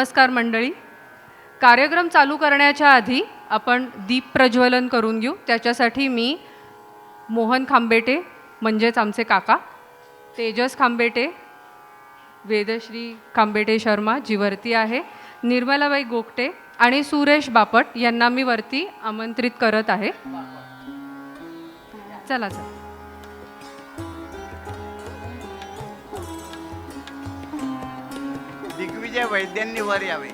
नमस्कार मंडळी. कार्यक्रम चालू करण्याच्या आधी आपण दीप प्रज्वलन करून घेऊ. त्याच्यासाठी मी मोहन खांबेटे म्हणजेच आमचे काका, तेजस खांबेटे, वेदश्री खांबेटे शर्मा जी वरती आहे, निर्मलाबाई गोगटे आणि सुरेश बापट यांना मी वरती आमंत्रित करत आहे. चला चला. दिग्विजय वैद्यांनी वर यावे.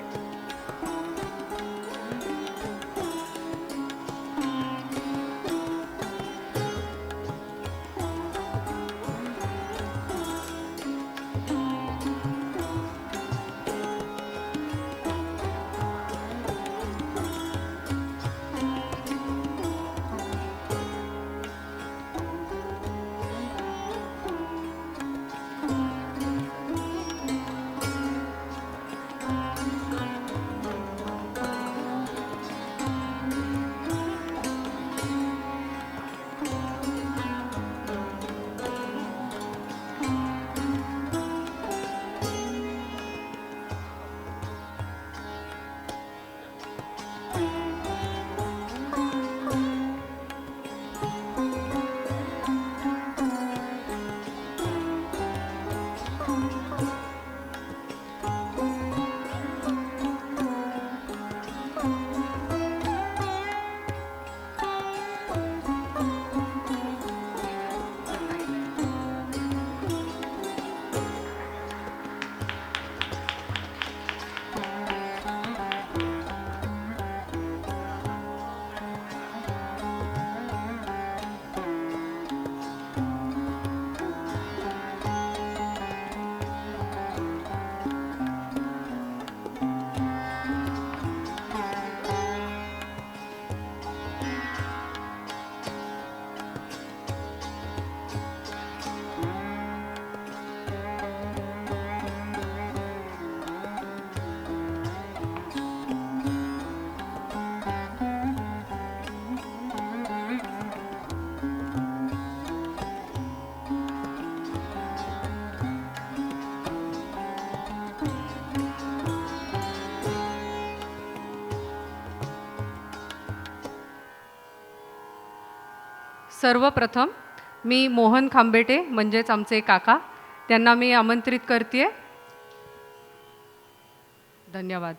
सर्वप्रथम मी मोहन खांबेटे म्हणजेच आमचे काका त्यांना मी आमंत्रित करते. धन्यवाद.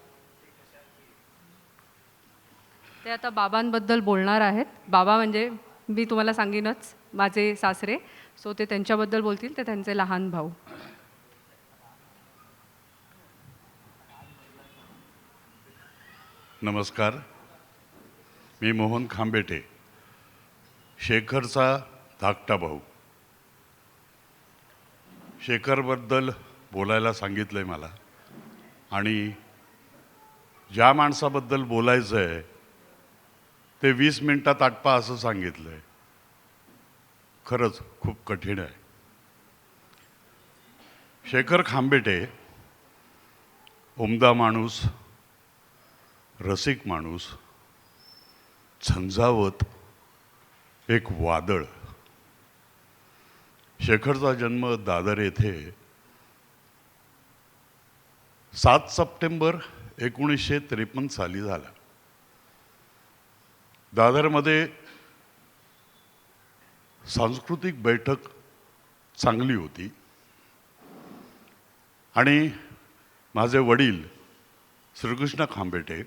ते आता बाबांबद्दल बोलणार आहेत. बाबा म्हणजे मी तुम्हाला सांगेनच माझे सासरे, सो ते त्यांच्याबद्दल बोलतील. ते त्यांचे लहान भाऊ. नमस्कार. मी मोहन खांबेटे, शेखरचा धाकटा भाऊ. शेखरबद्दल बोलायला सांगितलं आहे मला, आणि ज्या माणसाबद्दल बोलायचं आहे ते 20 मिनिटात आटपा असं सांगितलं आहे. खरंच खूप कठीण आहे. शेखर खांबेटे उमदा माणूस, रसिक माणूस, झंझावत एक वादळ. शेखरचा जन्म दादर येथे 7 सप्टेंबर 1953 साली झाला. दादरमध्ये सांस्कृतिक बैठक चांगली होती, आणि माझे वडील श्रीकृष्ण खांबेटे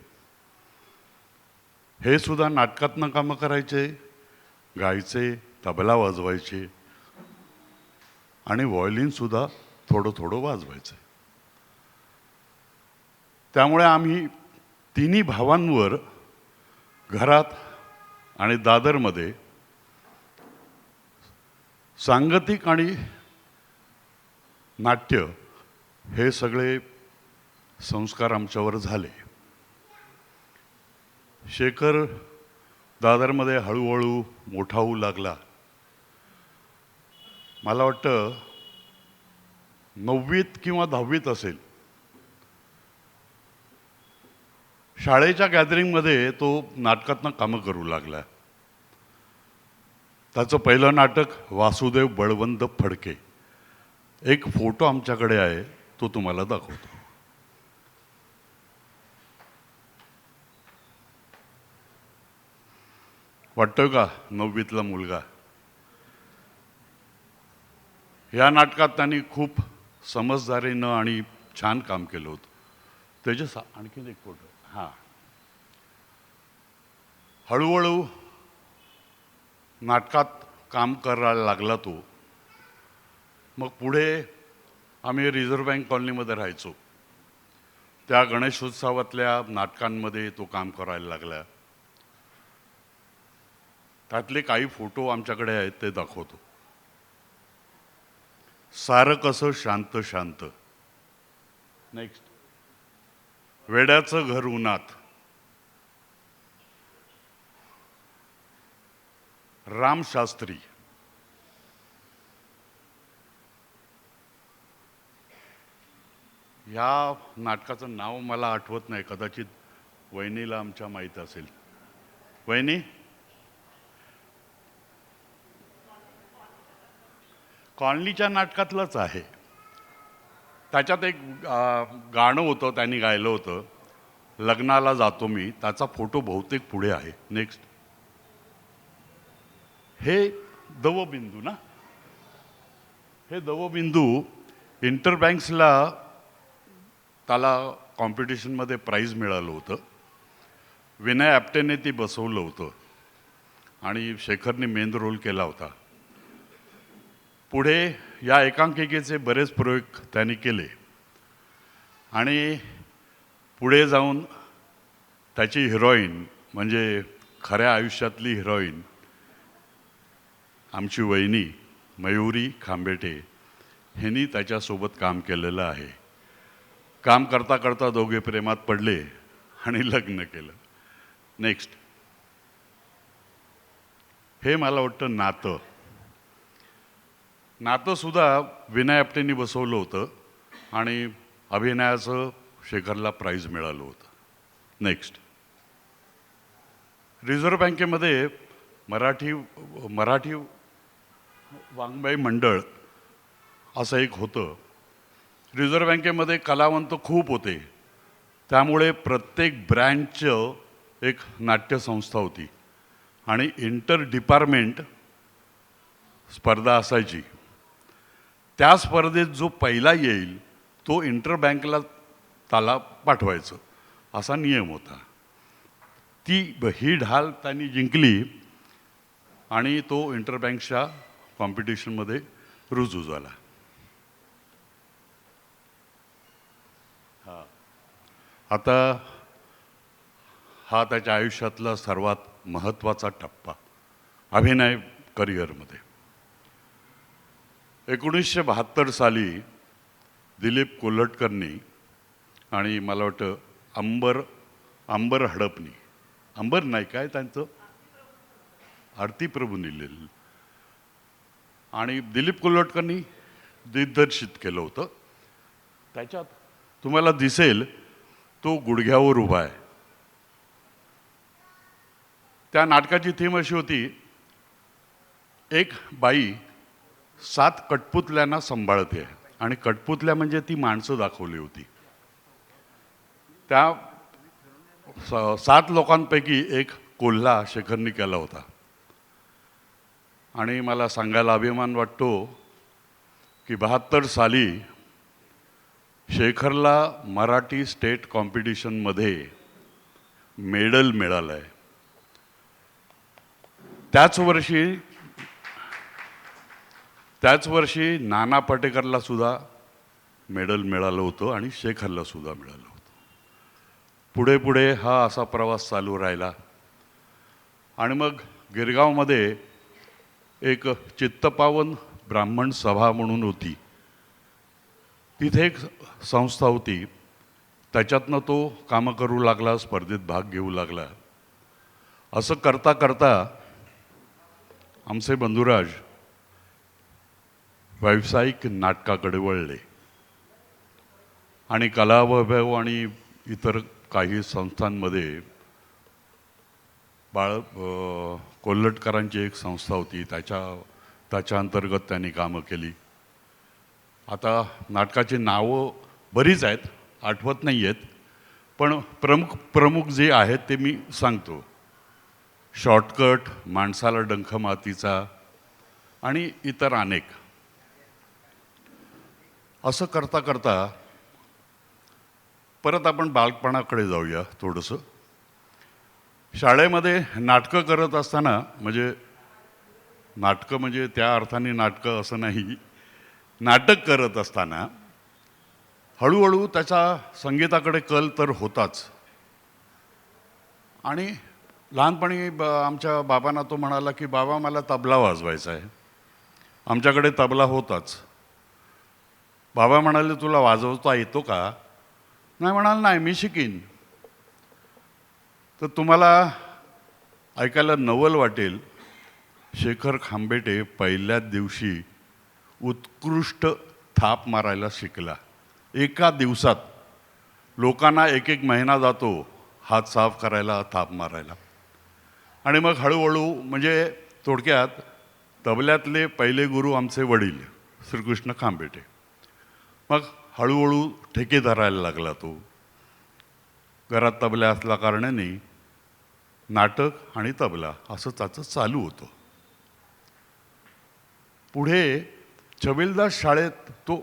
हे सुद्धा नाटकातनं कामं करायचे, गायचे, तबला वाजवायचे, आणि व्हायोलिनसुद्धा थोडं थोडं वाजवायचं. त्यामुळे आम्ही तिन्ही भावांवर घरात आणि दादरमध्ये सांगीतिक आणि नाट्य हे सगळे संस्कार आमच्यावर झाले. शेखर दादरमध्ये हळूहळू मोठा होऊ लागला. मला वाटतं 9वीत किंवा 10वीत असेल. शाळेच्या गॅदरिंगमध्ये तो नाटकातनं कामं करू लागला. त्याचं पहिलं नाटक वासुदेव बळवंत फडके. एक फोटो आमच्याकडे आहे, तो तुम्हाला दाखवतो. वाटतोय का 9वीतला मुलगा? या नाटकात त्यांनी खूप समजदारीनं आणि छान काम केलं होतं. तेजस आणखीन एक फोटो. हां, हळूहळू नाटकात काम करायला लागला तो. मग पुढे आम्ही रिझर्व्ह बँक कॉलनीमध्ये राहायचो. त्या गणेशोत्सवातल्या नाटकांमध्ये तो काम करायला लागला. त्यातले काही फोटो आमच्याकडे आहेत, ते दाखवतो. सारं कसं शांत शांत. नेक्स्ट. वेड्याचं घर उन्हात. रामशास्त्री. या नाटकाचं नाव मला आठवत नाही, कदाचित वहिनीला आमच्या माहीत असेल. वहिनी, कॉलनीच्या नाटकातलंच आहे. त्याच्यात एक गाणं होतं, त्यांनी गायलं होतं, लग्नाला जातो मी. त्याचा फोटो बहुतेक पुढे आहे. नेक्स्ट. हे दवबिंदू ना, हे दवबिंदू इंटरबँक्सला त्याला कॉम्पिटिशनमध्ये प्राईज मिळालं होतं. विनय आपटेने ती बसवलं होतं आणि शेखरने मेन रोल केला होता. पुढे या एकांकिकेचे बरेच प्रयोग त्यांनी केले आणि पुढे जाऊन त्याची हिरोईन म्हणजे खऱ्या आयुष्यातली हिरोईन आमची वहिनी मयुरी खांबेटे ह्यांनी त्याच्यासोबत काम केलेलं आहे. काम करता करता दोघे प्रेमात पडले आणि लग्न केलं. नेक्स्ट. हे मला वाटतं नातं. नातंसुद्धा विनय आपटेंनी बसवलं होतं आणि अभिनयाचं शेखरला प्राईज मिळालं होतं. नेक्स्ट. रिझर्व्ह बँकेमध्ये मराठी वाङ्मय मंडळ असं एक होतं. रिझर्व्ह बँकेमध्ये कलावंत खूप होते, त्यामुळे प्रत्येक ब्रँचचं एक नाट्यसंस्था होती आणि इंटर डिपार्टमेंट स्पर्धा असायची. त्या स्पर्धेत जो पहिला येईल तो इंटर बँकला त्याला पाठवायचं, असा नियम होता. ही ढाल त्यांनी जिंकली आणि तो इंटर बँकच्या कॉम्पिटिशनमध्ये रुजू झाला. आता हा त्याच्या आयुष्यातला सर्वात महत्त्वाचा टप्पा अभिनय करिअरमध्ये. 1972 साली दिलीप कोल्हटकरनी आणि मला वाटतं अंबर हडपनी, अंबर नाही काय त्यांचं, आरती प्रभूंनी लिहिलेलं आणि दिलीप कोल्हटकरनी दिग्दर्शित केलं होतं. त्याच्यात तुम्हाला दिसेल तो गुडघ्यावर उभा आहे. त्या नाटकाची थीम अशी होती, एक बाई 7 कठपुतल्यांना सांभाळते आणि कठपुतल्या म्हणजे ती माणसं दाखवली होती. त्या 7 लोकांपैकी एक कोल्हा शेखरनी केला होता आणि मला सांगायला अभिमान वाटतो की 72 साली शेखरला मराठी स्टेट कॉम्पिटिशनमध्ये मेडल मिळालं आहे. त्याच वर्षी नाना पाटेकरला सुद्धा मेडल मिळालं होतं आणि शेखरला सुद्धा मिळालं होतं. पुढे पुढे हा असा प्रवास चालू राहिला आणि मग गिरगावमध्ये एक चित्तपावन ब्राह्मण सभा म्हणून होती. तिथे एक संस्था होती, त्याच्यातनं तो कामं करू लागला, स्पर्धेत भाग घेऊ लागला. असं करता करता आमचे बंधुराज व्यावसायिक नाटकाकडे वळले आणि कलावैभव आणि इतर काही संस्थांमध्ये कोल्हटकरांची एक संस्था होती, त्याच्या अंतर्गत त्यांनी कामं केली. आता नाटकाची नावं बरीच आहेत, आठवत नाही आहेत, पण प्रमुख जे आहेत ते मी सांगतो. शॉर्टकट, माणसाला डंख मातीचा आणि इतर अनेक. असं करता करता परत आपण बालपणाकडे जाऊया थोडंसं. शाळेमध्ये नाटकं करत असताना, म्हणजे नाटकं म्हणजे त्या अर्थाने नाटकं असं नाही, नाटक करत असताना हळूहळू त्याचा संगीताकडे कल तर होताच. आणि लहानपणी आमच्या बाबांना तो म्हणाला की बाबा मला तबला वाजवायचा आहे. आमच्याकडे तबला होताच. बाबा म्हणाले तुला वाजवता येतो का? नाही म्हणाल नाही मी शिकीन. तर तुम्हाला ऐकायला नवल वाटेल, शेखर खांबेटे पहिल्याच दिवशी उत्कृष्ट थाप मारायला शिकला. एका दिवसात. लोकांना एक एक महिना जातो हात साफ करायला, थाप मारायला. आणि मग हळूहळू, म्हणजे थोडक्यात तबल्यातले पहिले गुरु आमचे वडील श्रीकृष्ण खांबेटे. मग हळूहळू ठेके धरायला लागला तो. घरात तबला असल्या कारणाने नाटक आणि तबला असं त्याचं चालू होतं. पुढे छबिलदास शाळेत तो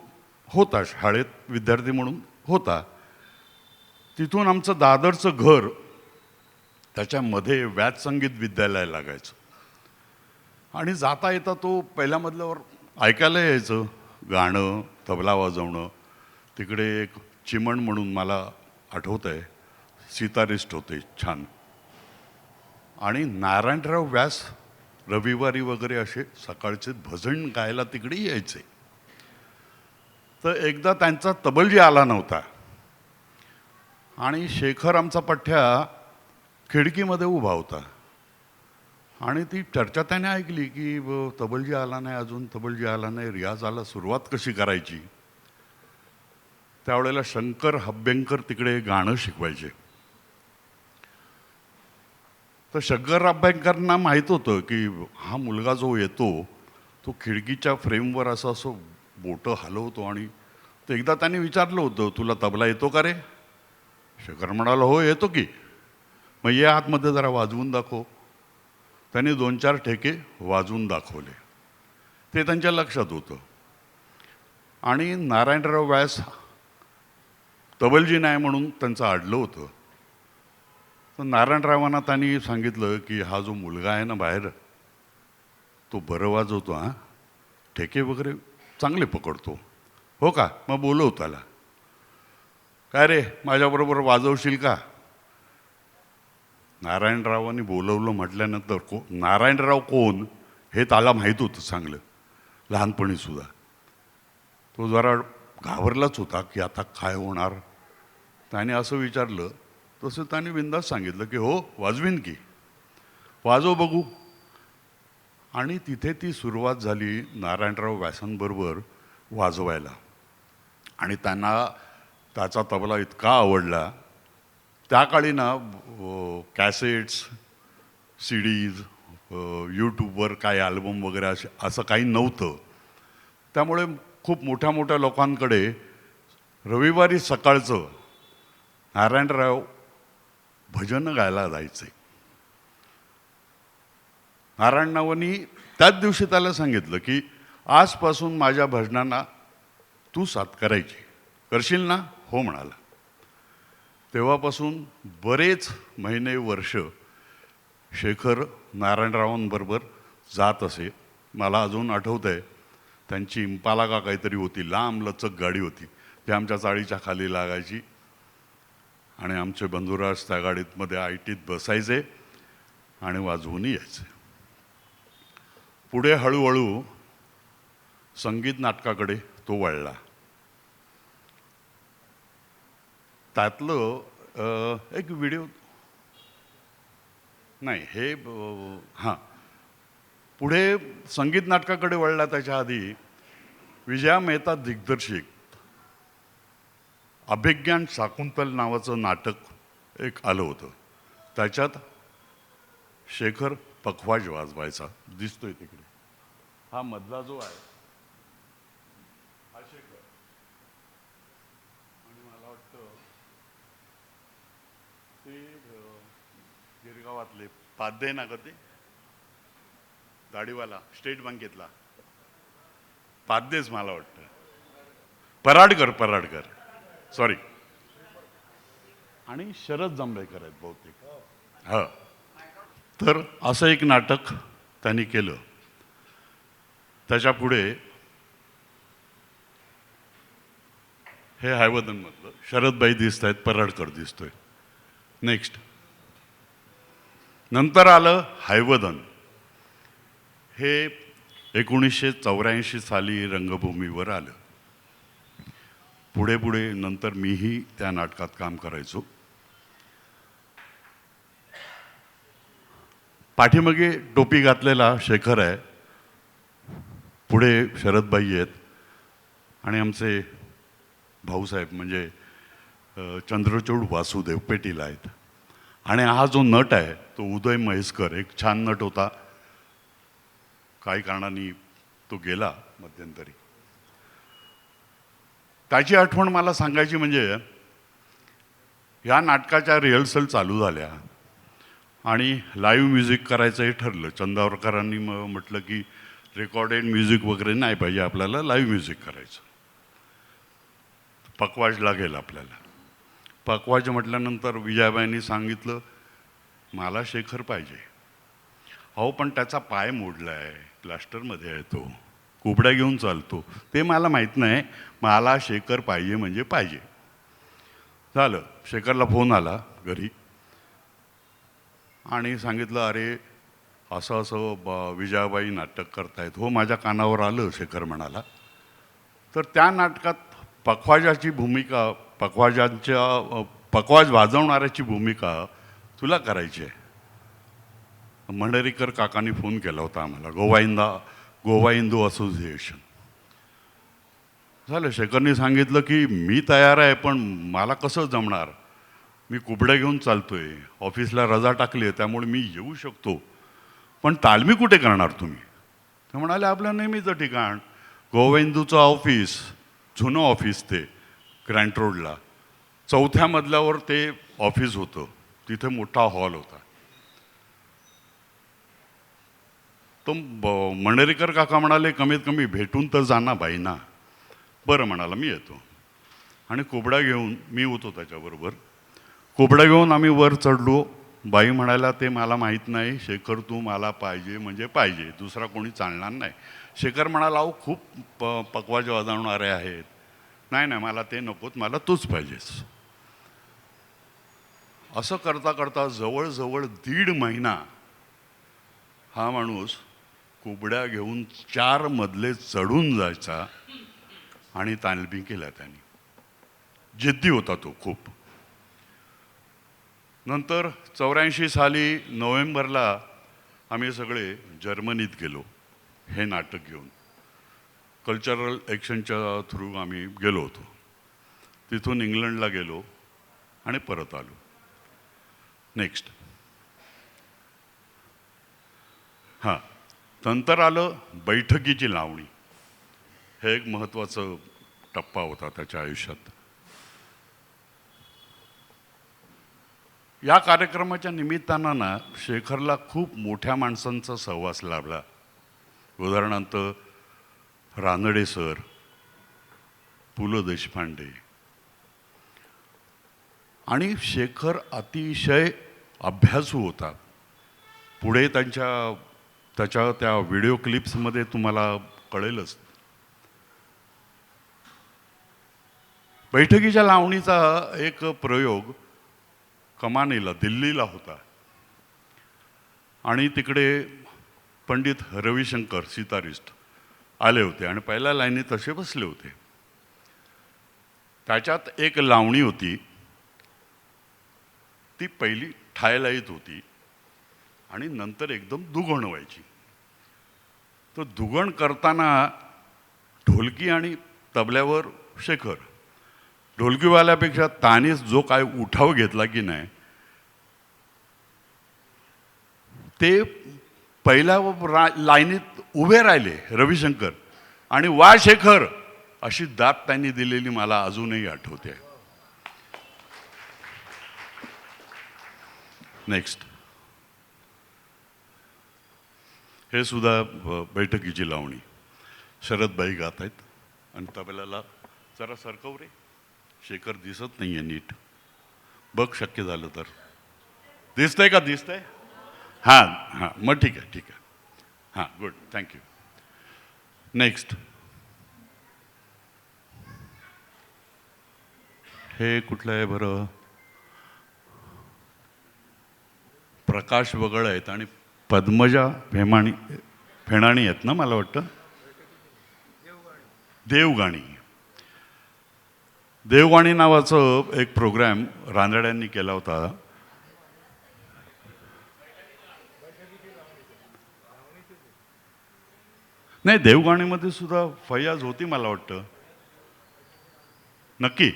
होता, शाळेत विद्यार्थी म्हणून होता. तिथून आमचं दादरचं घर, त्याच्यामध्ये व्याज संगीत विद्यालय लागायचं. आणि जाता येता तो पहिल्या मजल्यावर ऐकायला यायचं गाणं, तबला वाजवणं. तिकडे एक चिमण म्हणून मला आठवत आहे, सितारिस्ट होते छान. आणि नारायणराव व्यास रविवारी वगैरे असे सकाळचे भजन गायला तिकडे यायचे. तर एकदा त्यांचा तबलजी आला नव्हता आणि शेखर आमचा पठ्ठ्या खिडकीमध्ये उभा होता. आणि ती चर्चा त्याने ऐकली की तबलजी आला नाही अजून, तबलजी आला नाही, रियाजाला सुरुवात कशी करायची. त्यावेळेला शंकर हब्बेंकर तिकडे गाणं शिकवायचे. तर शंकर हब्बेंकरांना माहीत होतं की हा मुलगा जो येतो तो खिडकीच्या फ्रेमवर असं असं बोटं हलवतो. आणि तर एकदा त्यांनी विचारलं होतं तुला तबला येतो का रे? शेखर म्हणाला हो येतो की. मग ये आतमध्ये जरा वाजवून दाखव. त्यांनी 2-4 ठेके वाजवून दाखवले. ते त्यांच्या लक्षात होतं. आणि नारायणराव व्यास तबलजी नाही म्हणून त्यांचं आडलं होतं. तर नारायणरावांना त्यांनी सांगितलं की हा जो मुलगा आहे ना बाहेर, तो बरं वाजवतो, हां, ठेके वगैरे चांगले पकडतो. हो का? मग बोलव त्याला. काय रे माझ्याबरोबर वाजवशील का? नारायणरावांनी बोलवलं म्हटल्यानंतर नारायणराव कोण हे त्याला माहीत होतं चांगलं, लहानपणीसुद्धा. तो जरा घाबरलाच होता की आता काय होणार. त्याने असं विचारलं, तसं त्याने बिनधास्त सांगितलं की हो वाजवीन की, वाजव बघू. आणि तिथे ती सुरुवात झाली नारायणराव व्यासांबरोबर वाजवायला. आणि त्यांना त्याचा तबला इतका आवडला. त्या काळी ना कॅसेट्स, CDs, यूट्यूबवर काय अल्बम वगैरे असं काही नव्हतं. त्यामुळे खूप मोठ्या मोठ्या लोकांकडे रविवारी सकाळचं नारायणराव भजन गायला जायचे. नारायणरावांनी त्याच दिवशी त्याला सांगितलं की आजपासून माझ्या भजनांना तू साथ करायची, करशील ना? हो म्हणाला. तेव्हापासून बरेच महिने वर्ष शेखर नारायणरावांबरोबर जात असे. मला अजून आठवत आहे त्यांची इम्पाला का काहीतरी होती, लांब लचक गाडी होती, ती आमच्या चाळीच्या खाली लागायची. आणि आमचे बंधुराज त्या गाडीमध्ये आयटीत बसायचे आणि वाजवून यायचे. पुढे हळूहळू संगीत नाटकाकडे तो वळला. त्यातलं एक व्हिडिओ नाही हे हां, पुढे संगीत नाटकाकडे वळला. त्याच्या आधी विजया मेहता दिग्दर्शित अभिज्ञान शाकुंतल नावाचं नाटक एक आलं होतं. त्याच्यात शेखर पखवाज वाजवायचा, दिसतोय तिकडे. हा मधला जो आहे हा शेखर. आणि मला वाटतं ते गिरगाव गावातले पाध्ये ना ग ते दाढीवाला स्टेट बँकेतला पाध्येच मला वाटतं. पराडकर सॉरी. आणि शरद जांभेकर आहेत बहुतेक. हा, तर असं एक नाटक त्यांनी केलं. त्याच्या पुढे हे हायवदनमधलं शरदबाई दिसत आहेत, पराडकर दिसतोय. नेक्स्ट नंतर आलं हायवदन. हे 1984 साली रंगभूमीवर आलं. पुढे पुढे नंतर मीही त्या नाटकात काम करायचो. पाठीमागे टोपी घातलेला शेखर आहे, पुढे शरदबाई आहेत आणि आमचे भाऊसाहेब म्हणजे चंद्रचूड वासुदेव पेटीला आहेत. आणि हा जो नट आहे तो उदय म्हैसकर, एक छान नट होता. काही कारणाने तो गेला मध्यंतरी. त्याची आठवण मला सांगायची म्हणजे ह्या नाटकाच्या रिहर्सल चालू झाल्या आणि लाईव्ह म्युझिक करायचं हे ठरलं. चंदावरकरांनी म्हटलं की रेकॉर्डेड म्युझिक वगैरे नाही पाहिजे, आपल्याला लाईव्ह म्युझिक करायचं. पकवाजला गेलं आपल्याला. पकवाज म्हटल्यानंतर विजयाबाईंनी सांगितलं मला शेखर पाहिजे. अहो पण त्याचा पाय मोडला आहे, प्लास्टरमध्ये आहे, तो कुबड्या घेऊन चालतो, ते मला माहीत नाही, मला शेखर पाहिजे म्हणजे पाहिजे. झालं. शेखरला फोन आला घरी आणि सांगितलं अरे असं असं विजयाबाई नाटक करतायत. हो, माझ्या कानावर आलं, शेखर म्हणाला. तर त्या नाटकात पखवाजाची भूमिका, पखवाज वाजवणाऱ्याची भूमिका तुला करायची आहे. मंडरीकर काकांनी फोन केला होता आम्हाला, गोवा हिंदू असोसिएशन. झालं. शेखरनी सांगितलं की मी तयार आहे, पण मला कसं जमणार, मी कुबड्या घेऊन चालतोय, ऑफिसला रजा टाकली आहे, त्यामुळे मी येऊ शकतो, पण तालमी कुठे करणार तुम्ही? ते म्हणाले आपलं नेहमीचं ठिकाण, गोवा हिंदूचं ऑफिस, जुनं ऑफिस, ते ग्रँट रोडला 4थ्या मजल्यावर ते ऑफिस होतं, तिथे मोठा हॉल होता. तो मंडरीकर काका म्हणाले कमीत कमी भेटून तर जाना बाईंना. बरं म्हणाला, मी येतो. आणि कोबडा घेऊन, मी होतो त्याच्याबरोबर, कोबडा घेऊन आम्ही वर चढलो. बाई म्हणाला ते मला माहीत नाही, शेखर तू मला पाहिजे म्हणजे पाहिजे, दुसरा कोणी चालणार नाही. शेखर म्हणाला अहो खूप पकवाज वाजवणारे आहेत. नाही नाही, मला ते नकोत, मला तूच पाहिजेस. असं करता करता जवळजवळ 1.5 महिना हा माणूस कुबड्या घेऊन 4 मजले चढून जायचा आणि तालमी केल्या त्यांनी. जिद्दी होता तो खूप. नंतर 84 साली नोव्हेंबरला आम्ही सगळे जर्मनीत गेलो हे नाटक घेऊन. कल्चरल ॲक्शनच्या थ्रू आम्ही गेलो होतो. तिथून इंग्लंडला गेलो आणि परत आलो. नेक्स्ट. हां, नंतर आलं बैठकीची लावणी. हे एक महत्त्वाचं टप्पा होता त्याच्या आयुष्यात. या कार्यक्रमाच्या निमित्तानं ना शेखरला खूप मोठ्या माणसांचा सहवास लाभला. उदाहरणार्थ रानडे सर, पु ल देशपांडे. आणि शेखर अतिशय अभ्यासू होता. पुढे त्याच्या त्या व्हिडिओ क्लिप्समध्ये तुम्हाला कळेलच. बैठकीच्या लावणीचा एक प्रयोग कमानीला, दिल्लीला होता. आणि तिकडे पंडित रविशंकर सितारिस्ट आले होते आणि पहिल्या लाईनीत तसे बसले होते. त्याच्यात एक लावणी होती, ती पहिली ठायला येत होती आणि नंतर एकदम दुगण व्हायची. तर दुगण करताना ढोलकी आणि तबल्यावर शेखर, ढोलकीवाल्यापेक्षा तानीच जो काय उठाव घेतला की नाही, ते पहिल्या लाईनीत उभे राहिले रविशंकर आणि वा शेखर अशी दात त्यांनी दिलेली मला अजूनही आठवते. नेक्स्ट. हे सुद्धा बैठकीची लावणी शरदबाई गात आहेत. आणि तबल्याला जरा सरकव रे, शेखर दिसत नाही आहे नीट, बघ शक्य झालं तर. दिसतंय का? दिसतंय? हां हां, मग ठीक आहे ठीक आहे. हां, गुड, थँक्यू. नेक्स्ट. हे कुठलं आहे बरं? प्रकाश वगळ आहेत आणि पद्मजा फेणाणी आहेत ना, मला वाटतं. देवगाणी. देवगाणी नावाचं एक प्रोग्राम रानड्यांनी केला होता. नाही, देवगाणीमध्ये सुद्धा फैयाज होती मला वाटतं. नक्की?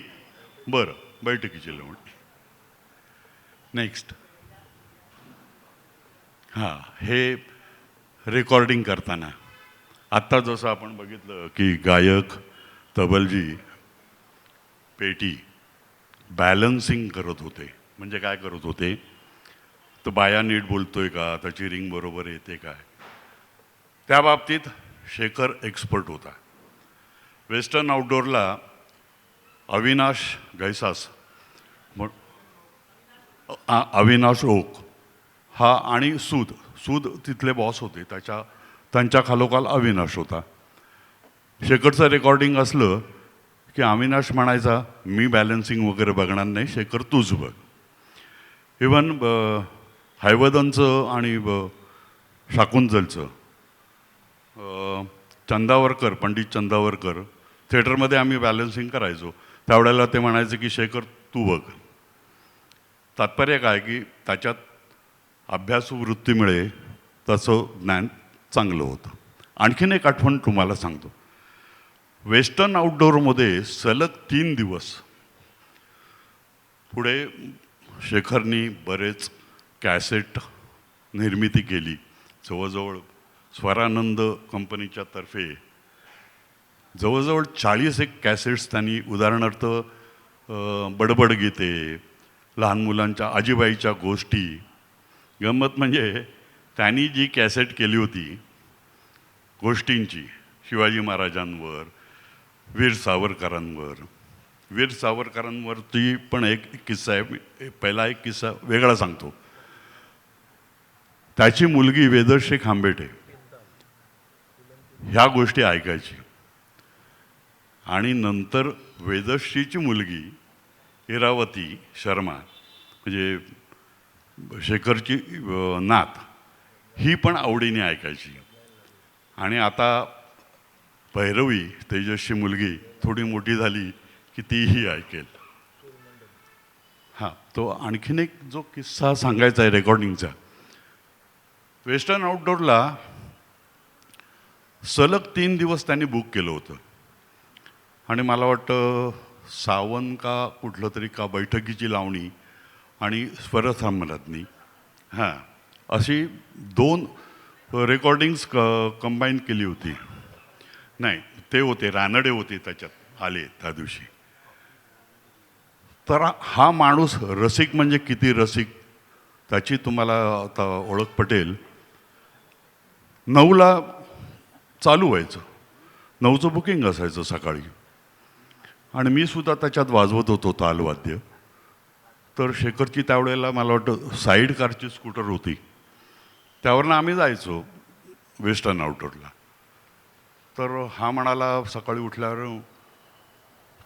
बरं, बैठकीची लावणी. नेक्स्ट. हां, हे रेकॉर्डिंग करताना आत्ता जसं आपण बघितलं की गायक, तबलजी, पेटी बॅलन्सिंग करत होते. म्हणजे काय करत होते? तर बाया नीट बोलतोय का, त्याची रिंग बरोबर येते काय, त्या बाबतीत शेखर एक्सपर्ट होता. वेस्टर्न आउटडोअरला अविनाश गैसास, अविनाश ओक हा आणि सूद तिथले बॉस होते. त्यांच्या खालोखाल अविनाश होता. शेखरचं रेकॉर्डिंग असलं की अविनाश म्हणायचा, मी बॅलन्सिंग वगैरे बघणार नाही, शेखर तूच बघ. इवन हैवदनचं आणि शाकुंतलचं चंदावरकर, पंडित चंदावरकर, थिएटरमध्ये आम्ही बॅलन्सिंग करायचो. त्यावेळेला ते म्हणायचे की शेखर तू बघ. तात्पर्य काय की त्याच्यात अभ्यासू वृत्तीमुळे तसं ज्ञान चांगलं होतं. आणखीन एक आठवण तुम्हाला सांगतो. वेस्टर्न आउटडोअरमध्ये सलग 3 दिवस पुढे शेखरनी बरेच कॅसेट निर्मिती केली. जवळजवळ स्वरानंद कंपनीच्या तर्फे जवळजवळ 40 कॅसेट्स त्यांनी, उदाहरणार्थ बडबड गीते, लहान मुलांच्या, आजीबाईच्या गोष्टी. गंमत म्हणजे त्यांनी जी कॅसेट केली होती गोष्टींची, शिवाजी महाराजांवर, वीर सावरकरांवरती पण एक किस्सा आहे. पहिला एक किस्सा वेगळा सांगतो. त्याची मुलगी वेदश्री खांबेटे ह्या गोष्टी ऐकायची आणि नंतर वेदश्रीची मुलगी इरावती शर्मा, म्हणजे शेखरची नात, ही पण आवडीने ऐकायची. आणि आता भैरवी, तेजसची मुलगी, थोडी मोठी झाली की तीही ऐकेल. हां, तो आणखीन एक जो किस्सा सांगायचा आहे रेकॉर्डिंगचा. वेस्टर्न आउटडोअरला सलग 3 दिवस त्यांनी बुक केलं होतं. आणि मला वाटतं सावन का कुठलं तरी का बैठकीची लावणी आणि स्वरसम्राज्ञी, हां, अशी 2 रेकॉर्डिंग्स कंबाईन केली होती. नाही, ते होते रानडे होते त्याच्यात आले त्या दिवशी. तर हा माणूस रसिक म्हणजे किती रसिक त्याची तुम्हाला आता ओळख पटेल. 9ला चालू व्हायचं, 9चं बुकिंग असायचं सकाळी. आणि मी सुद्धा त्याच्यात वाजवत होतो तालवाद्य. तर शेखरची त्यावेळेला मला वाटतं साईड कारची स्कूटर होती, त्यावरनं आम्ही जायचो वेस्टर्न आउटडोअरला. तर हा म्हणाला सकाळी उठल्यावर,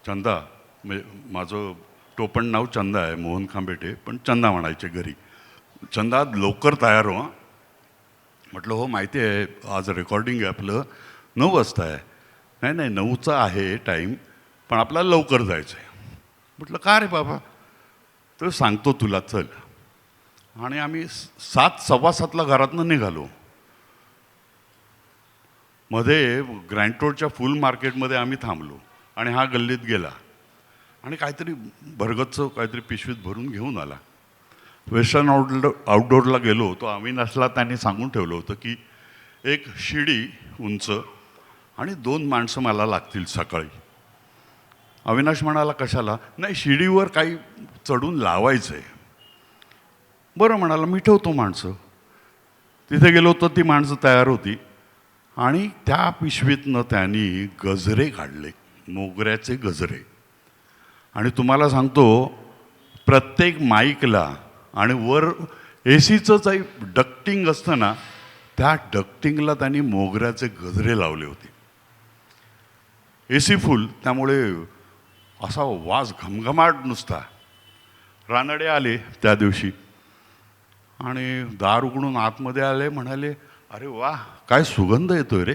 चंदा, म्हणजे माझं टोपण नाव चंदा आहे, मोहन खांबेटे, पण चंदा म्हणायचे घरी. चंदा, लवकर तयार हो. म्हटलं हो माहिती आहे, आज रेकॉर्डिंग आहे आपलं, 9 वाजता आहे. नाही नाही, 9चा आहे टाईम, पण आपल्याला लवकर जायचं आहे. म्हटलं का रे बाबा? तर सांगतो तुला, चल. आणि आम्ही 7, 7:15ला घरातनं निघालो. मध्ये ग्रँड रोडच्या फुल मार्केटमध्ये आम्ही थांबलो आणि हा गल्लीत गेला आणि काहीतरी भरगतचं काहीतरी पिशवीत भरून घेऊन आला. वेस्टर्न आउटडोअरला गेलो, तो अविनाशला त्यांनी सांगून ठेवलं होतं की एक शिडी उंच आणि 2 माणसं मला लागतील सकाळी. अविनाश म्हणाला कशाला? नाही, शिडीवर काही चढून लावायचं आहे. बरं म्हणाला, मी ठेवतो माणसं. तिथे गेलो तर ती माणसं तयार होती आणि त्या पिशवीतनं त्यांनी गजरे काढले, मोगऱ्याचे गजरे. आणि तुम्हाला सांगतो, प्रत्येक माईकला आणि वर ए सीचंच डक्टिंग असतं ना, त्या डक्टिंगला त्यांनी मोगऱ्याचे गजरे लावले होते. ए सी फुल, त्यामुळे असा वास घमघमाट नुसता. रानडे आले त्या दिवशी आणि दार उघडून आतमध्ये आले, म्हणाले, अरे वा, काय सुगंध येतोय रे.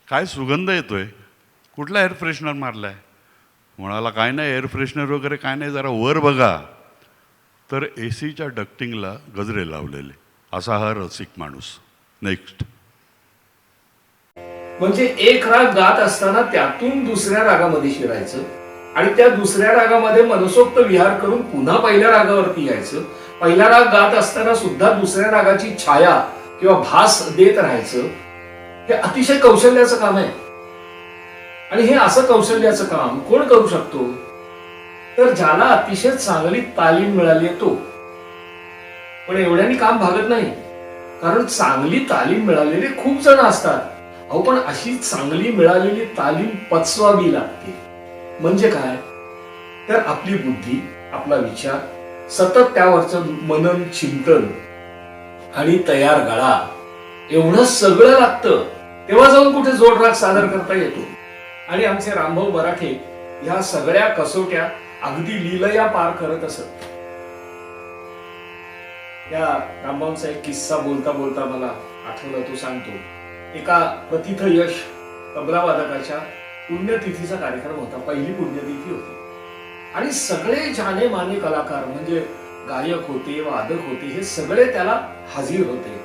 काय सुगंध येतोय, कुठला एअर फ्रेशनर मारलाय. म्हणाला, काय नाही, एअर फ्रेशनर वगैरे काय नाही, जरा वर बघा. तर ए सीच्या डक्टिंगला गजरे लावलेले. असा हा रसिक माणूस. नेक्स्ट. म्हणजे एक राग गात असताना त्यातून दुसऱ्या रागामध्ये शिरायचं आणि त्या दुसऱ्या रागामध्ये मनसोक्त विहार करून पुन्हा पहिल्या रागावरती यायचं. पहिला राग गात असताना सुद्धा दुसऱ्या रागाची छाया किंवा भास देत राहायचं. हे अतिशय कौशल्याचं काम आहे. आणि हे असं कौशल्याचं काम कोण करू शकतो? तर ज्याला अतिशय चांगली तालीम मिळाली आहे तो. पण एवढ्यानी काम भागत नाही, कारण चांगली तालीम मिळालेले खूप जण असतात. अहो, पण अशी चांगली मिळालेली तालीम पचवावी लागते. म्हणजे काय? तर आपली बुद्धी, आपला विचार, सतत त्यावरचं मनन, चिंतन आणि तयार गळा, एवढं सगळं लागतं. तेव्हा जाऊन कुठे जोडराग सादर करता येतो. आणि आमचे रामभाऊ मराठे ह्या सगळ्या कसोट्या अगदी लीलया पार करत असत. या रामभाऊंचा एक किस्सा बोलता बोलता मला आठवला, तो सांगतो. एका प्रथित यश तबला वादकाच्या पुण्यतिथीचा कार्यक्रम होता. पहिली पुण्यतिथी होती आणि सगळे जाने माने कलाकार, म्हणजे गायक होते, वादक होते, हे सगळे त्याला हजर होते.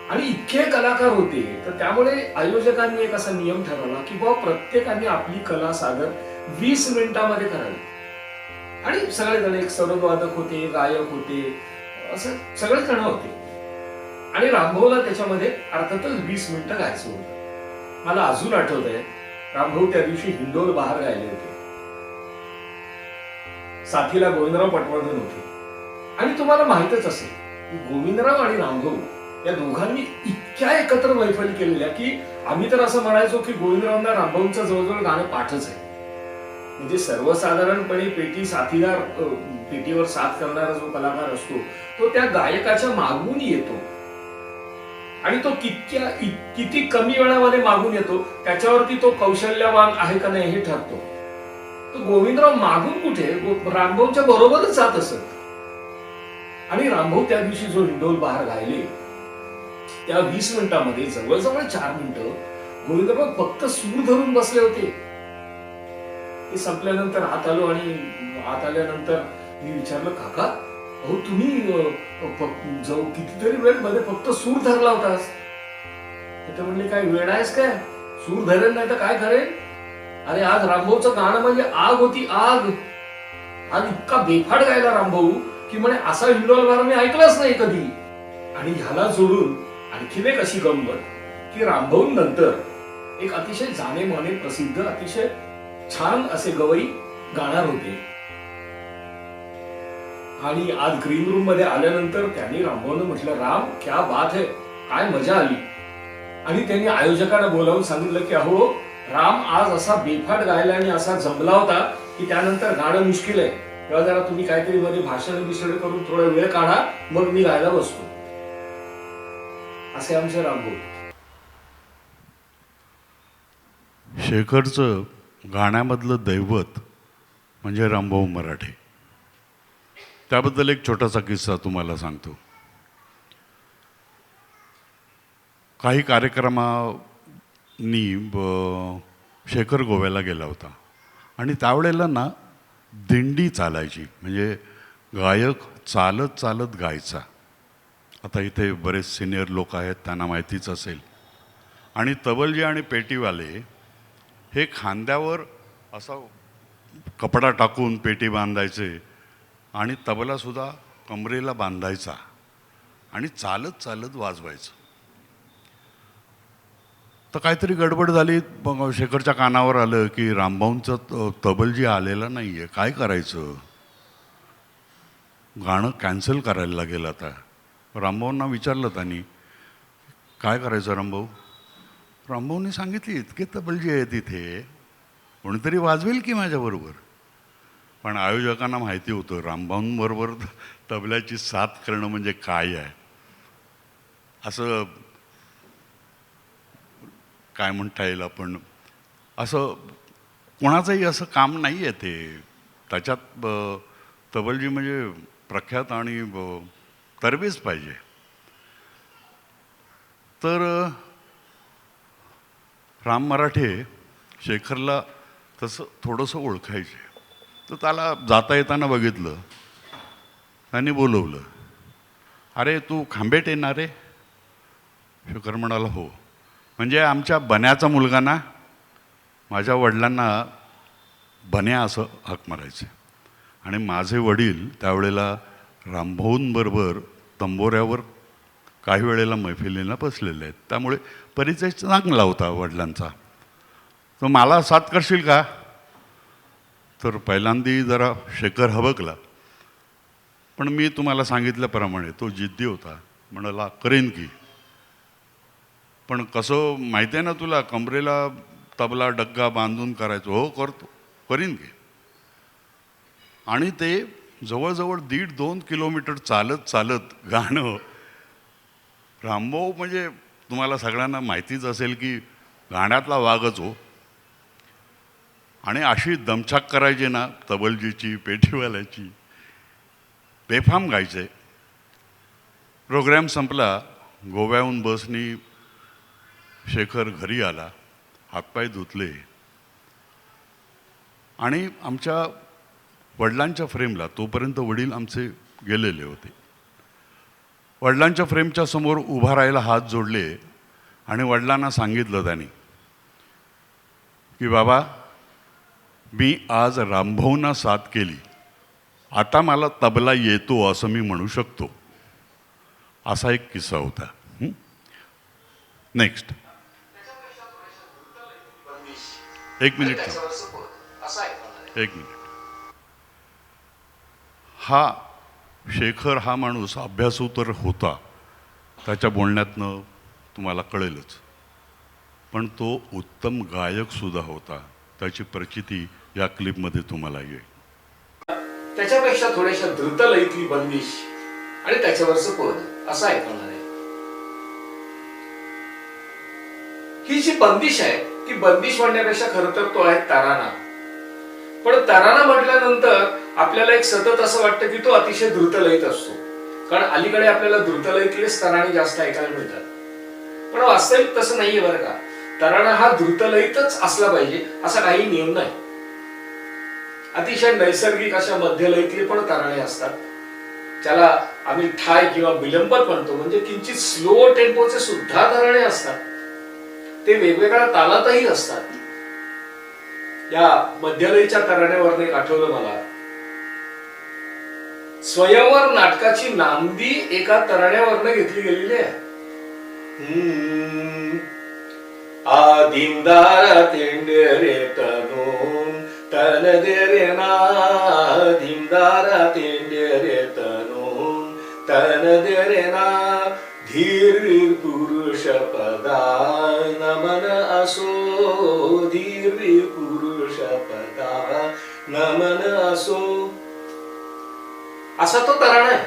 आणि इतके कलाकार होते, तर त्यामुळे आयोजकांनी एक असा नियम ठरवला की बाबा प्रत्येकाने आपली कला सादर 20 मिनिटांमध्ये करावी. आणि सगळेजण, एक सरदवादक होते, गायक होते, असं सगळे जण होते. आणि रामभाऊला त्याच्यामध्ये अर्थातच 20 मिनिटं गायचं होतं. मला अजून आठवत आहे, रामभाऊ त्या दिवशी हिंडोल बहार गायले होते. साथीला गोविंदराव पटवर्धन होते. आणि तुम्हाला माहितच असेल की गोविंदराव आणि रामभाऊ या दोघांनी इतक्या एकत्र मैफली केलेल्या की आम्ही तर असं म्हणायचो की गोविंदरावांना रामभाऊंचं जवळजवळ गाणं पाठच आहे. म्हणजे सर्वसाधारणपणे साथीदार, पेटीवर साथ करणारा जो कलाकार असतो तो त्या गायकाच्या मागून येतो. आणि तो किती कमी वेळामध्ये मागून येतो त्याच्यावरती तो कौशल्यवान आहे का नाही हे ठरतो. तो गोविंदराव मागून कुठे, रामभाऊच्या बरोबरच जात असत. आणि रामभाऊ त्या दिवशी जो हिंडोल बहार गायले, त्या 20 मिनिटांमध्ये जवळजवळ 4 मिनिटं गोविंदराव फक्त सूर धरून बसले होते. ते संपल्यानंतर आत आलो आणि आत आल्यानंतर मी विचारलं, काका, अहो तुम्ही कितीतरी वेळ मध्ये फक्त सूर धरला होतास. ते म्हणले, काय वेळ आहेस काय, सूर धरेल नाही तर काय करेल. अरे आज रामभाऊचं गाणं म्हणजे आग होती, आग. आज इतका बेफाड गायला रामभाऊ की म्हणे असा हिंडोल बहार मी ऐकलाच नाही कधी. आणि ह्याला जोडून आणखीन एक अशी गंमत की रामभाऊ नंतर एक अतिशय जानेमाने प्रसिद्ध, अतिशय छान असे गवई गाणार होते. आणि आज ग्रीन रूम मध्ये आल्यानंतर त्यांनी रामभाऊने म्हटलं, राम क्या बात है, काय मजा आली. आणि त्यांनी आयोजकांना बोलावून सांगितलं की अहो, राम आज असा बेफाट गायला आणि असा जमला होता की त्यानंतर गाणं मुश्किल आहे. तेव्हा जरा तुम्ही काहीतरी मध्ये भाषण बिषण करून थोडा वेळ काढा, मग मी गायला बसतो. असे आमचे रामभाऊ. शेखरचं गाण्यामधलं दैवत म्हणजे रामभाऊ मराठे. त्याबद्दल एक छोटासा किस्सा तुम्हाला सांगतो. काही कार्यक्रमांनी शेखर गोव्याला गेला होता आणि त्यावेळेला ना दिंडी चालायची, म्हणजे गायक चालत चालत गायचा. आता इथे बरेच सिनियर लोक आहेत, त्यांना माहितीच असेल. आणि तबलजी आणि पेटीवाले हे खांद्यावर असा कपडा टाकून पेटी बांधायचे आणि तबलासुद्धा कमरेला बांधायचा आणि चालत चालत वाजवायचं. तर काहीतरी गडबड झाली. मग शेखरच्या कानावर आलं की रामभाऊंचं तबलजी आलेला नाही आहे, काय करायचं? गाणं कॅन्सल करायला लागेल आता. रामभाऊंना विचारलं त्यांनी, काय करायचं रामभाऊ? रामभाऊंनी सांगितली, इतके तबलजी आहेत इथे, कोणीतरी वाजवेल की माझ्याबरोबर. पण आयोजकांना माहिती होतं रामभाऊंबरोबर तबल्याची साथ करणं म्हणजे काय आहे. असं काय म्हणता येईल, आपण असं कोणाचंही असं काम नाही आहे ते. त्याच्यात तबलजी म्हणजे प्रख्यात आणि तरबेज पाहिजे. तर राम मराठे शेखरला तसं थोडंसं ओळखायचे. तर त्याला जाता येताना बघितलं, त्यांनी बोलवलं, अरे तू खांबेट येणार रे? शेखर म्हणाला, हो. म्हणजे आमच्या बन्याचा मुलगा ना, माझ्या वडिलांना बन्या असं हाक मारायचे. आणि माझे वडील त्यावेळेला रामभाऊंबरोबर तंबोऱ्यावर काही वेळेला मैफिलीला बसलेले आहेत, त्यामुळे परिचय चांगला होता वडिलांचा. तर मला साथ करशील का? तर पहिल्यांदी जरा शेखर हबकला, पण मी तुम्हाला सांगितल्याप्रमाणे तो जिद्दी होता. म्हणाला, करेन की, पण कसं माहिती आहे ना तुला, कमरेला तबला डग्गा बांधून करायचो. हो करतो, करीन की. आणि ते जवळजवळ 1.5-2 किलोमीटर चालत चालत गाणं. रामभाऊ म्हणजे तुम्हाला सगळ्यांना माहितीच असेल की गाण्यातला वाघच हो. आणि अशी दमछाक करायची ना तबलजीची, पेटीवाल्याची, बेफाम गायचे. प्रोग्रॅम संपला, गोव्याहून बसनी शेखर घरी आला, हातपाय धुतले आणि आमच्या वडिलांच्या फ्रेमला, तोपर्यंत वडील आमचे गेलेले होते, वडिलांच्या फ्रेमच्या समोर उभा राहायला हात जोडले आणि वडिलांना सांगितलं त्यांनी की बाबा, मी आज रामभाऊंना साथ केली, आता मला तबला येतो असं मी म्हणू शकतो. असा एक किस्सा होता. नेक्स्ट. एक मिनिट. हा शेखर हा माणूस अभ्यासू तर होता, त्याच्या बोलण्यातनं तुम्हाला कळेलच, पण तो उत्तम गायक सुद्धा होता. त्याची प्रचिती या क्लिपमध्ये तुम्हाला येईल. त्याच्यापेक्षा थोड्याशा द्रुत लयीतली बंदिश आणि त्याच्यावरचं पद असं ऐकणार आहे. ही जी बंदिश आहे ती बंदिश म्हणण्यापेक्षा खरं तर तो आहे तराना. पण तराना म्हटल्यानंतर आपल्याला एक सतत असं वाटतं की तो अतिशय द्रुत लयीत असतो, कारण अलीकडे आपल्याला द्रुत लयीतलेच तराणे जास्त ऐकायला मिळतात. पण वास्तविक तसं नाहीये बरं का. तराणा हा द्रुत लयीतच असला पाहिजे असा काही नियम नाही. अतिशय नैसर्गिक अशा मध्य लयीतले पण तराणे असतात, ज्याला आम्ही ठाय किंवा विलंबत म्हणतो, म्हणजे किंचित स्लो टेम्पोचे सुद्धा तराणे असतात. ते वेगवेगळ्या तालातही असतात. या मध्यलयीच्या तराण्यावरनं एक आठवलं मला, स्वयंवर नाटकाची नांदी एका तराण्यावरनं घेतली गेलेली आहे. आदिमदारा तेंडेरे तनून तन दे रे ना, दिमदारा तेंडेरे तनून तन दे रे ना, धीर पुरुष पदा नमन असो, धीर पुरुष पदा नमन असो, असा तो तराणा आहे.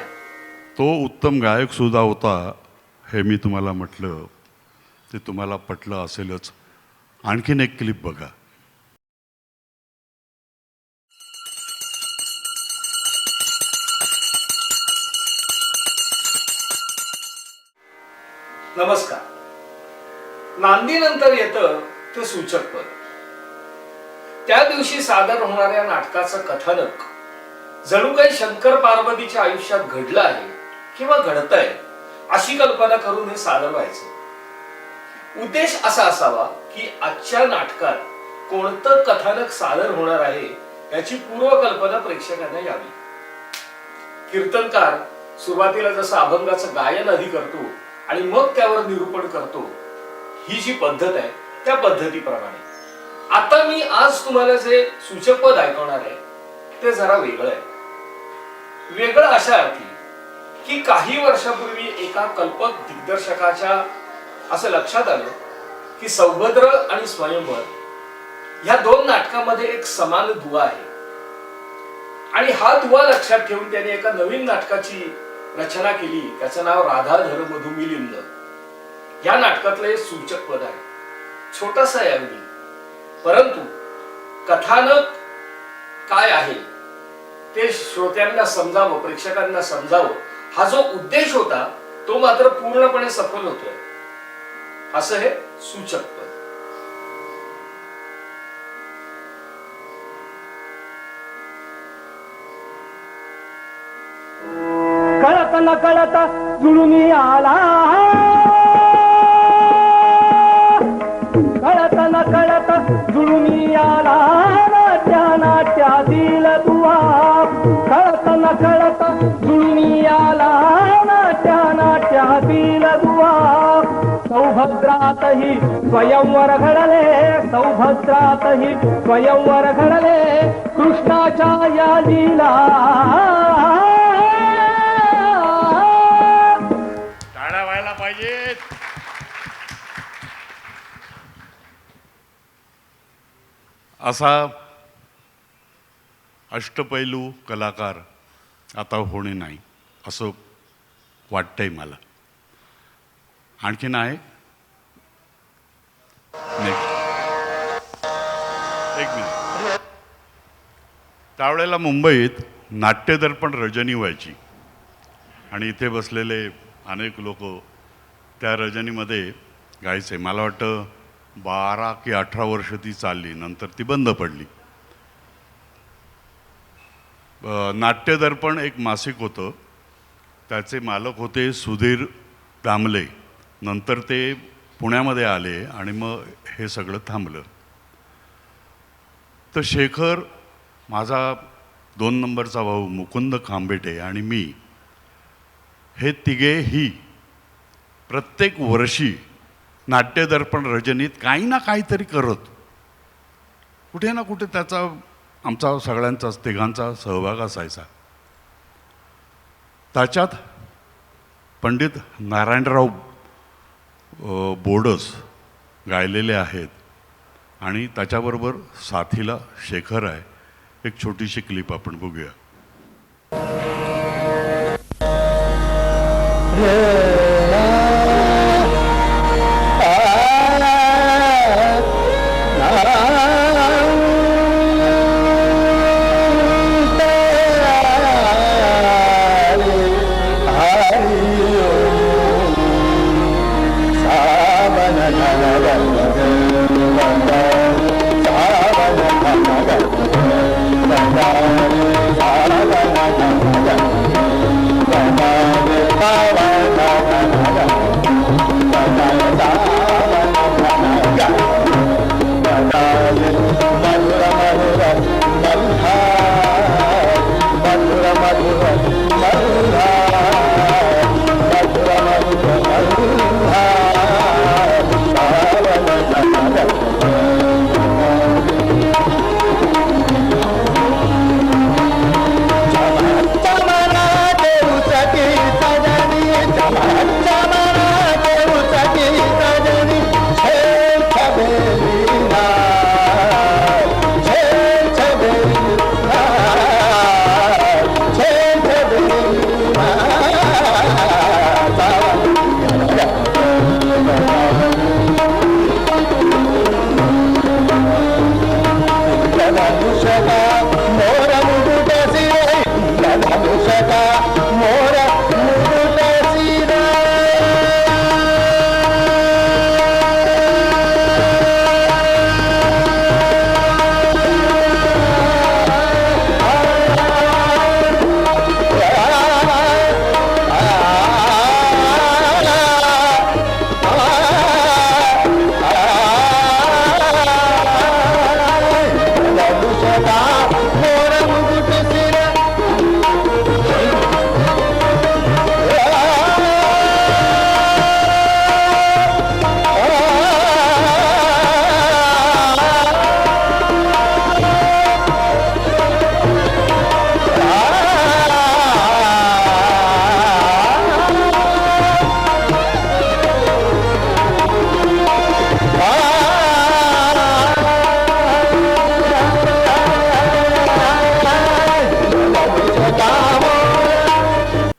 तो उत्तम गायक सुद्धा होता हे मी तुम्हाला म्हटलं, ते तुम्हाला पटलं असेलच. आणखीन एक क्लिप बघा. नमस्कार. नांदीनंतर येतं ते सूचक पद. त्या दिवशी सादर होणाऱ्या नाटकाचं कथानक जणू काही शंकर पार्वतीच्या आयुष्यात घडलं आहे किंवा घडतंय अशी कल्पना करून हे सादर व्हायचं. उद्देश असा असावा की आजच्या नाटकात कोणतं कथानक सादर होणार आहे याची पूर्वकल्पना प्रेक्षकांना यावी. कीर्तनकार सुरुवातीला जसं अभंगाचं गायन आधी करतो आणि मग त्यावर निरूपण करतो, ही जी पद्धत आहे त्या पद्धतीप्रमाणे आता मी आज तुम्हाला जे सूचकपद ऐकवणार आहे ते जरा वेगळं आहे. वेगळं अशा अर्थी की काही वर्षापूर्वी एका कल्पक दिग्दर्शकाच्या असं लक्षात आलं की सौभद्र आणि स्वयंवर ह्या दोन नाटकामध्ये एक समान दुवा आहे आणि हा दुवा लक्षात ठेवून त्याने एका नवीन नाटकाची रचना केली. त्याचं नाव राधाधर मधु मिलिंद. या नाटकातलं हे सूचक पद आहे. छोटस आहे अगदी, परंतु कथानक काय आहे ते श्रोत्यांना समजावं, प्रेक्षकांना समजावं, हा जो उद्देश होता तो मात्र पूर्णपणे सफल होतोय. असं हे सूचक पद. कळत न कळत जुळून आला, कळत न कळत जुळून आला नाट्या नाट्यातील दुवा. कळत न कळत जुळून आला नाट्या नाट्यातील दुवा. सौभद्रातही स्वयंवर घडले, सौभद्रातही स्वयंवर घडले कृष्णाच्या या लीला. टाळ्या व्हायला पाहिजेत. असा अष्टपैलू कलाकार आता होणे नाही असं वाटतंय मला. आणखीन आहे एक मिनिट. त्यावेळेला मुंबईत नाट्यदर्पण रजनी व्हायची आणि इथे बसलेले अनेक लोक त्या रजनीमध्ये गायचे. मला वाटतं 12 की 18 वर्ष ती चालली, नंतर ती बंद पडली. नाट्यदर्पण एक मासिक होतं, त्याचे मालक होते सुधीर दामले. नंतर ते पुण्यामध्ये आले आणि मग हे सगळं थांबलं. तर शेखर, माझा 2 नंबरचा भाऊ मुकुंद खांबेटे आणि मी, हे तिघेही प्रत्येक वर्षी नाट्यदर्पण रजनीत काही ना काहीतरी करत. कुठे ना कुठे त्याचा आमचा सगळ्यांचाच तिघांचा सहभाग असायचा. त्याच्यात पंडित नारायणराव बोडस गायलेले आहेत आणि त्याच्याबरोबर साथीला शेखर आहे. एक छोटीशी क्लिप आपण बघूया.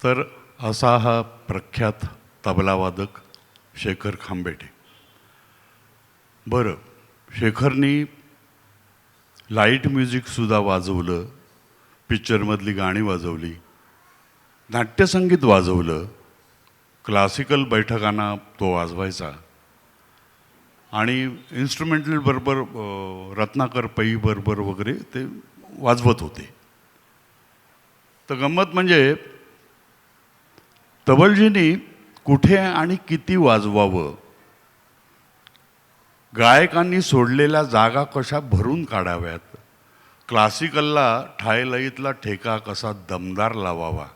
तर असा हा प्रख्यात तबलावादक शेखर खांबेटे. बरं, शेखरनी लाईट म्युझिकसुद्धा वाजवलं, पिक्चरमधली गाणी वाजवली, नाट्यसंगीत वाजवलं, क्लासिकल बैठकांना तो वाजवायचा आणि इन्स्ट्रुमेंटल बरोबर रत्नाकर पै बरोबर वगैरे ते वाजवत होते. तर गंमत म्हणजे तबलजींनी कुठे आणि किती वाजवावं, गायकांनी सोडलेल्या जागा कशा भरून काढाव्यात, क्लासिकलला ठायलईतला ठेका कसा दमदार लावावा.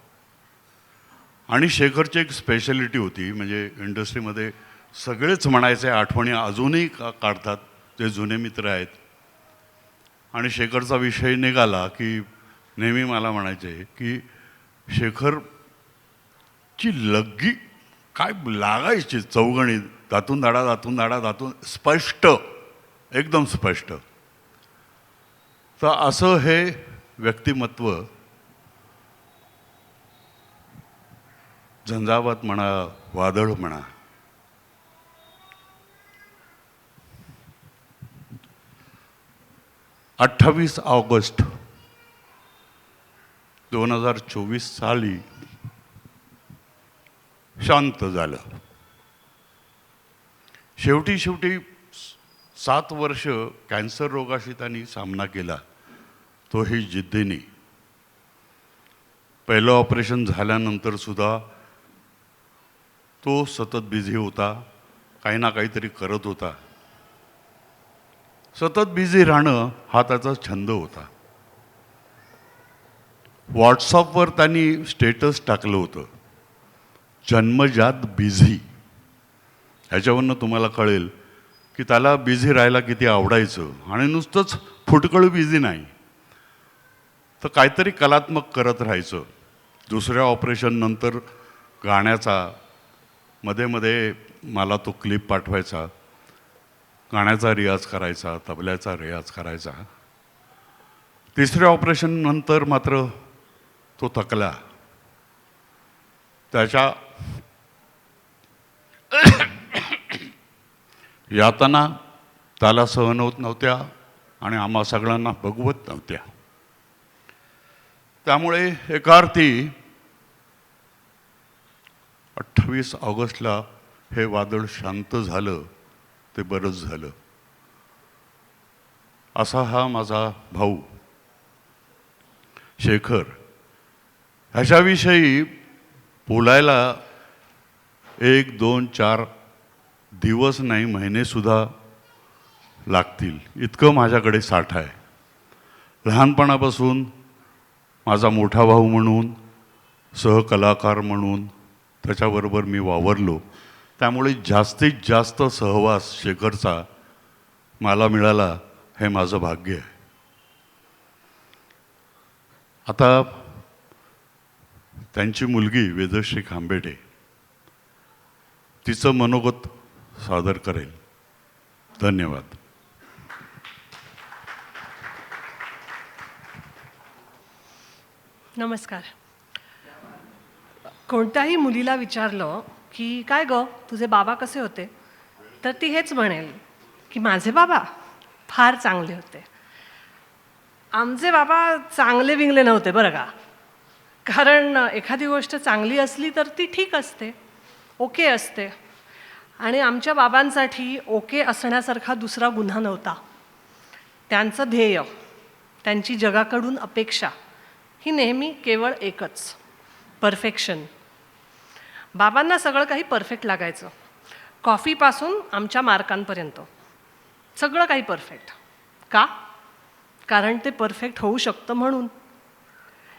आणि शेखरची एक स्पेशालिटी होती, म्हणजे इंडस्ट्रीमध्ये सगळेच म्हणायचे, आठवणी अजूनही काढतात जे जुने मित्र आहेत. आणि शेखरचा विषय निघाला की नेहमी मला म्हणायचे की शेखरची लग्गी काय लागायची चौगणी, दातून दाडा दातून दाडा दातून, स्पष्ट, एकदम स्पष्ट. तर असं हे व्यक्तिमत्व झंझावात म्हणा, वादळ म्हणा, 28 ऑगस्ट 2024 साली शांत झालं. शेवटी 7 वर्ष कॅन्सर रोगाशी त्यांनी सामना केला, तोही जिद्दीने. पहिलं ऑपरेशन झाल्यानंतर सुद्धा तो सतत बिझी होता, काही ना काहीतरी करत होता. सतत बिझी राहणं हा त्याचा छंद होता. व्हॉट्सअपवर त्यांनी स्टेटस टाकलं होतं, जन्मजात बिझी. ह्याच्यावरनं तुम्हाला कळेल की त्याला बिझी राहायला किती आवडायचं. आणि नुसतंच फुटकळ बिझी नाही, तर काहीतरी कलात्मक करत राहायचं. दुसऱ्या ऑपरेशननंतर गाण्याचा मध्ये मध्ये मला तो क्लिप पाठवायचा, गाण्याचा रियाज करायचा, तबल्याचा रियाज करायचा. तिसऱ्या ऑपरेशननंतर मात्र तो थकला. त्याच्या यातना त्याला सहन होत नव्हत्या आणि आम्हा सगळ्यांना बघवत नव्हत्या. त्यामुळे एका अर्थी 28 ऑगस्टला हे वादळ शांत झालं, ते बरंच झालं. असा हा माझा भाऊ शेखर. ह्याच्याविषयी बोलायला 1, 2, 4 दिवस नाही, महिनेसुद्धा लागतील, इतकं माझ्याकडे साठा आहे. लहानपणापासून माझा मोठा भाऊ म्हणून, सहकलाकार म्हणून त्याच्याबरोबर मी वावरलो. त्यामुळे जास्तीत जास्त सहवास शेखरचा मला मिळाला, हे माझं भाग्य आहे. आता त्यांची मुलगी वेदश्री खांबेटे तिचं मनोगत सादर करेल. धन्यवाद. नमस्कार. कोणत्याही मुलीला विचारलं की काय गं तुझे बाबा कसे होते, तर ती हेच म्हणेल की माझे बाबा फार चांगले होते. आमचे बाबा चांगले विंगले नव्हते बरं का. कारण एखादी गोष्ट चांगली असली तर ती ठीक असते, ओके असते. आणि आमच्या बाबांसाठी ओके असण्यासारखा दुसरा गुन्हा नव्हता. त्यांचं ध्येय, त्यांची जगाकडून अपेक्षा ही नेहमी केवळ एकच, परफेक्शन. बाबांना सगळं काही परफेक्ट लागायचं, कॉफीपासून आमच्या मार्कांपर्यंत सगळं काही परफेक्ट. का? कारण ते परफेक्ट होऊ शकतं म्हणून.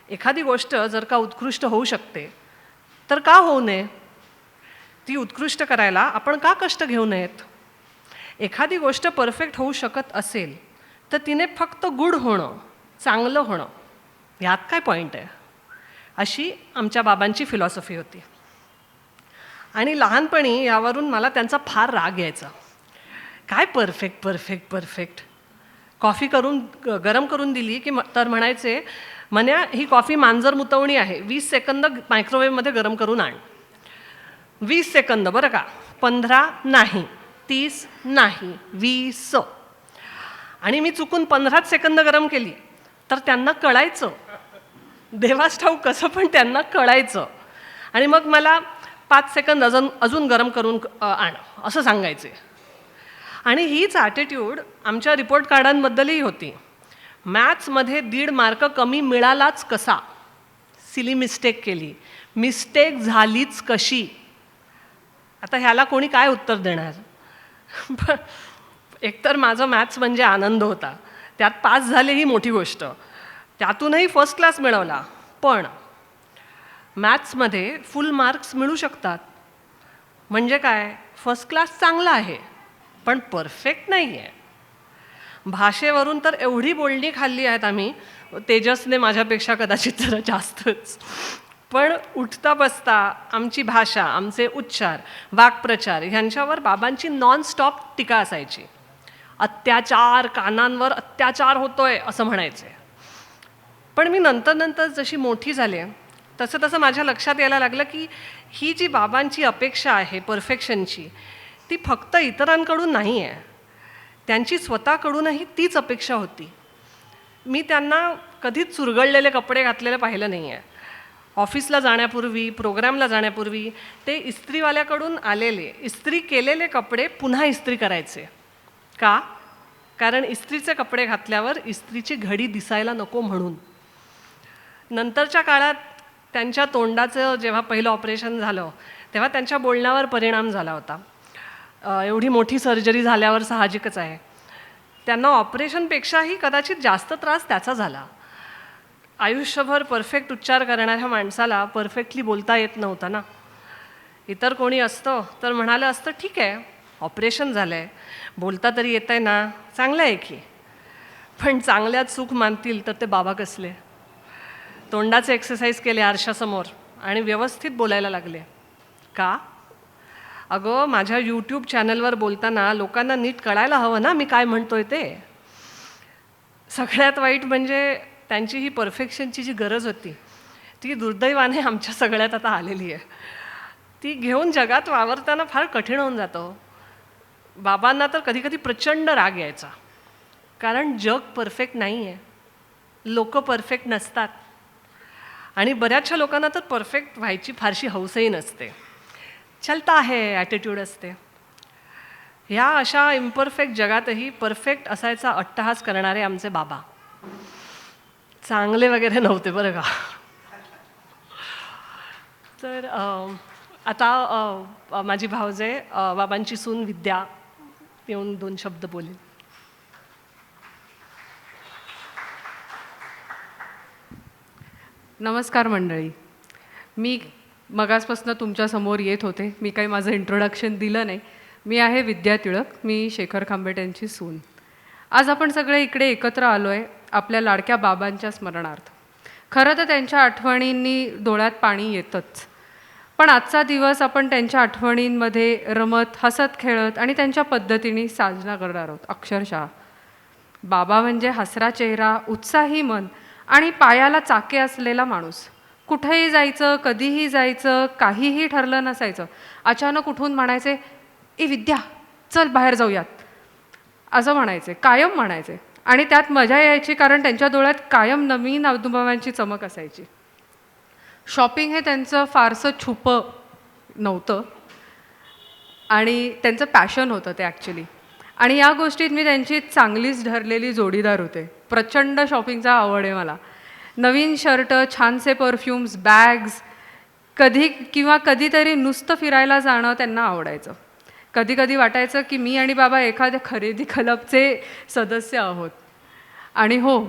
एखादी गोष्ट जर का उत्कृष्ट होऊ शकते तर का होऊ नये? ती उत्कृष्ट करायला आपण का कष्ट घेऊ नयेत? एखादी गोष्ट परफेक्ट होऊ शकत असेल तर तिने फक्त गुड होणं, चांगलं होणं, ह्यात काय पॉईंट आहे? अशी आमच्या बाबांची फिलॉसॉफी होती. आणि लहानपणी यावरून मला त्यांचा फार राग यायचा. काय परफेक्ट परफेक्ट परफेक्ट. कॉफी गरम करून दिली की तर म्हणायचे म्हण्या ही कॉफी मांजर मुतवणी आहे, 20 सेकंद मायक्रोवेव्हमध्ये गरम करून आण. 20 सेकंद बरं का, 15 नाही, 30 नाही, 20. आणि मी चुकून 15 सेकंद गरम केली तर त्यांना कळायचं, देवास ठाऊक कसं, पण त्यांना कळायचं. आणि मग मला 5 सेकंद अजून गरम करून आण असं सांगायचे. आणि हीच ॲटिट्यूड आमच्या रिपोर्ट कार्डांबद्दलही होती. मॅथ्समध्ये 1.5 मार्क कमी मिळालाच कसा, सिली मिस्टेक केली, मिस्टेक झालीच कशी. आता ह्याला कोणी काय उत्तर देणार. एकतर माझं मॅथ्स म्हणजे आनंद होता, त्यात पास झाले ही मोठी गोष्ट, त्यातूनही फर्स्ट क्लास मिळवला. पण मॅथ्समध्ये फुल मार्क्स मिळू शकतात म्हणजे काय, फर्स्ट क्लास चांगला आहे पण परफेक्ट नाही आहे. भाषेवरून तर एवढी बोलणी खाल्ली आहेत आम्ही, तेजसने माझ्यापेक्षा कदाचित जरा जास्तच. पण उठता बसता आमची भाषा, आमचे उच्चार, वाक्प्रचार ह्यांच्यावर बाबांची नॉनस्टॉप टीका असायची. अत्याचार, कानांवर अत्याचार होतोय असं म्हणायचे. पण मी नंतर जशी मोठी झाले तसं तसं माझ्या लक्षात यायला लागलं की ही जी बाबांची अपेक्षा आहे परफेक्शनची, ती फक्त इतरांकडून नाही आहे, त्यांची स्वतःकडूनही तीच अपेक्षा होती. मी त्यांना कधीच चुरगळलेले कपडे घातलेले पाहिलं नाही आहे. ऑफिसला जाण्यापूर्वी, प्रोग्रामला जाण्यापूर्वी ते इस्त्रीवाल्याकडून आलेले इस्त्री केलेले कपडे पुन्हा इस्त्री करायचे. का? कारण इस्त्रीचे कपडे घातल्यावर इस्त्रीची घडी दिसायला नको म्हणून. नंतरच्या काळात त्यांच्या तोंडाचं जेव्हा पहिलं ऑपरेशन झालं तेव्हा त्यांच्या बोलण्यावर परिणाम झाला होता. एवढी मोठी सर्जरी झाल्यावर साहजिकच आहे, त्यांना ऑपरेशनपेक्षाही कदाचित जास्त त्रास त्याचा झाला. आयुष्यभर परफेक्ट उच्चार करणाऱ्या माणसाला परफेक्टली बोलता येत नव्हतं ना. इतर कोणी असतं तर म्हणालं असतं ठीक आहे, ऑपरेशन झालं आहे, बोलता तरी येत आहे ना, चांगलं आहे की. पण चांगल्यात सुख मानतील तर ते बाबा कसले. तोंडाचे एक्सरसाइज केले आरशासमोर आणि व्यवस्थित बोलायला लागले. का? अगं माझ्या यूट्यूब चॅनलवर बोलताना लोकांना नीट कळायला हवं ना मी काय म्हणतोय ते. सगळ्यात वाईट म्हणजे त्यांची ही परफेक्शनची जी गरज होती ती दुर्दैवाने आमच्या सगळ्यात आता आलेली आहे. ती घेऊन जगात वावरताना फार कठीण होऊन जातं. बाबांना तर कधी कधी प्रचंड राग यायचा, कारण जग परफेक्ट नाही आहे, लोक परफेक्ट नसतात आणि बऱ्याचशा लोकांना तर परफेक्ट व्हायची फारशी हौसही नसते. चलता आहे ॲटिट्यूड असते. ह्या अशा इम्परफेक्ट जगातही परफेक्ट असायचा अट्टहास करणारे आमचे बाबा चांगले वगैरे नव्हते बरं का. तर आता माझी भावजे बाबांची सून विद्या येऊन 2 शब्द बोलेल. नमस्कार मंडळी. मी मगासपासून तुमच्यासमोर येत होते, मी काही माझं इंट्रोडक्शन दिलं नाही. मी आहे विद्या टिळक, मी शेखर खांबेट यांची सून. आज आपण सगळे इकडे एकत्र आलो आहे आपल्या लाडक्या बाबांच्या स्मरणार्थ. खरं तर त्यांच्या आठवणींनी डोळ्यात पाणी येतंच, पण आजचा दिवस आपण त्यांच्या आठवणींमध्ये रमत, हसत, खेळत आणि त्यांच्या पद्धतीने साजरा करणार आहोत. अक्षरशः बाबा म्हणजे हसरा चेहरा, उत्साही मन आणि पायाला चाके असलेला माणूस. कुठेही जायचं, कधीही जायचं, काहीही ठरलं नसायचं, अचानक उठून म्हणायचे, ए विद्या चल बाहेर जाऊयात, असं म्हणायचे, कायम म्हणायचे. आणि त्यात मजा यायची, कारण त्यांच्या डोळ्यात कायम नवीन अनुभवांची चमक असायची. शॉपिंग हे त्यांचं फारसं छुपं नव्हतं आणि त्यांचं पॅशन होतं ते ॲक्च्युली. आणि या गोष्टीत मी त्यांची चांगलीच ठरलेली जोडीदार होते. प्रचंड शॉपिंगचा आवड आहे मला. नवीन शर्ट, छानसे परफ्यूम्स, बॅग्स, कधीतरी नुसतं फिरायला जाणं त्यांना आवडायचं. कधी कधी वाटायचं की मी आणि बाबा एखाद्या खरेदी क्लबचे सदस्य आहोत. आणि हो,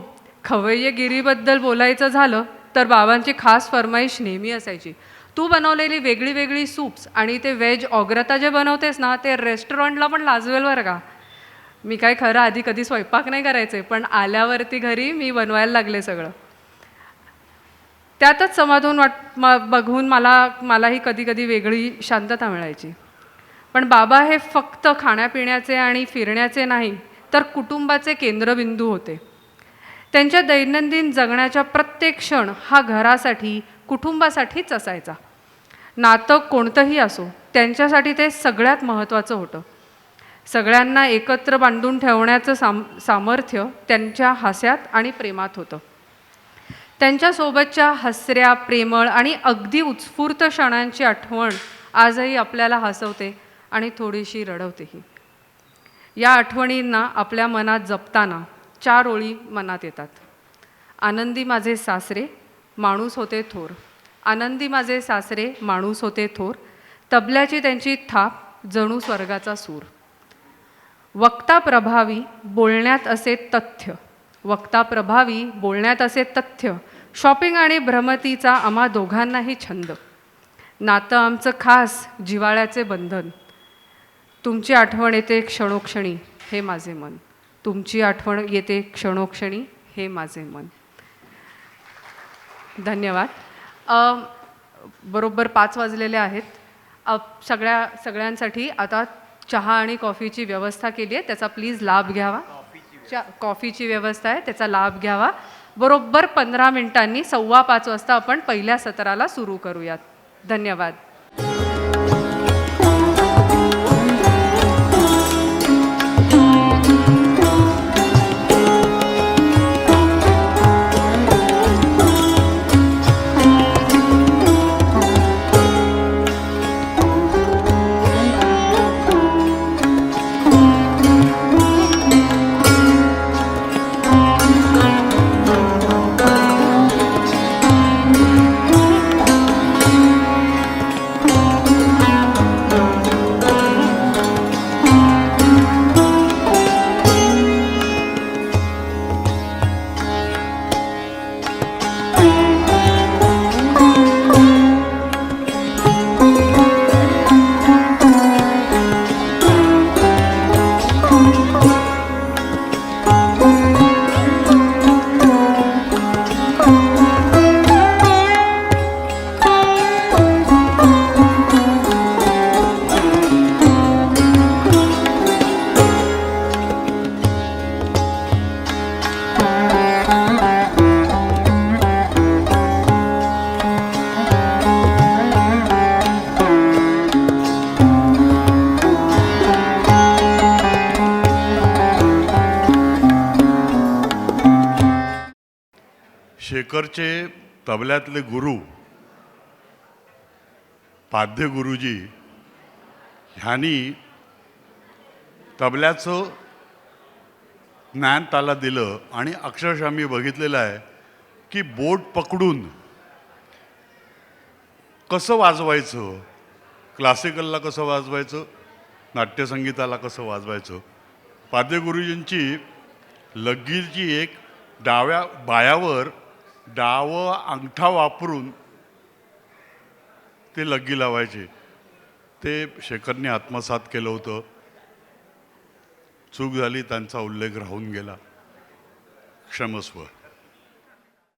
खवय्येगिरीबद्दल बोलायचं झालं तर बाबांची खास फरमाईश नेहमी असायची, तू बनवलेली वेगळी वेगळी सूप्स आणि ते व्हेज ऑग्रता जे बनवतेस ना, ते रेस्टॉरंटला पण लाजवेल बरं का. मी काय खरं आधी कधी स्वयंपाक नाही करायचे, पण आल्यावरती घरी मी बनवायला लागले सगळं. त्यातच समाधान बघून मलाही कधी कधी वेगळी शांतता मिळायची. पण बाबा हे फक्त खाण्यापिण्याचे आणि फिरण्याचे नाही, तर कुटुंबाचे केंद्रबिंदू होते. त्यांच्या दैनंदिन जगण्याच्या प्रत्येक क्षण हा घरासाठी, कुटुंबासाठीच असायचा. नातं कोणतंही असो, त्यांच्यासाठी ते सगळ्यात महत्त्वाचं होतं. सगळ्यांना एकत्र बांधून ठेवण्याचं सामर्थ्य त्यांच्या हास्यात आणि प्रेमात होतं. त्यांच्यासोबतच्या हसऱ्या, प्रेमळ आणि अगदी उत्स्फूर्त क्षणांची आठवण आजही आपल्याला हसवते आणि थोडीशी रडवतेही. या आठवणींना आपल्या मनात जपताना 4 ओळी मनात येतात. आनंदी माझे सासरे, माणूस होते थोर. आनंदी माझे सासरे, माणूस होते थोर. तबल्याची त्यांची थाप, जणू स्वर्गाचा सूर. वक्ता प्रभावी, बोलण्यात असे तथ्य. वक्ता प्रभावी, बोलण्यात असे तथ्य. शॉपिंग आणि भ्रमतीचा आम्हा दोघांनाही छंद. नातं आमचं खास, जिव्हाळ्याचे बंधन. तुमची आठवण येते क्षणोक्षणी, हे माझे मन. तुमची आठवण येते क्षणोक्षणी, हे माझे मन. धन्यवाद. बरोबर 5 वाजलेले आहेत. सगळ्यांसाठी आता चहा आणि कॉफीची व्यवस्था केली आहे, त्याचा प्लीज लाभ घ्यावा. कॉफीची व्यवस्था आहे, त्याचा लाभ घ्यावा. बरोबर 15 मिनिटांनी 4:15 वाजता आपण पहिल्या सत्राला सुरू करूयात. धन्यवाद. शेखरचे तबल्यातले गुरु पाध्ये गुरुजी ह्यांनी तबल्याचं ज्ञान त्याला दिलं आणि अक्षरशः मी बघितलेलं आहे की बोट पकडून कसं वाजवायचं, क्लासिकलला कसं वाजवायचं, नाट्यसंगीताला कसं वाजवायचं. पाध्ये गुरुजींची लग्गीची एक डाव्या बायावर डावं अंगठा वापरून ते लग्गी लावायचे. ते शेखरने आत्मसात केलं होतं. चूक झाली, त्यांचा उल्लेख राहून गेला, क्षमस्व.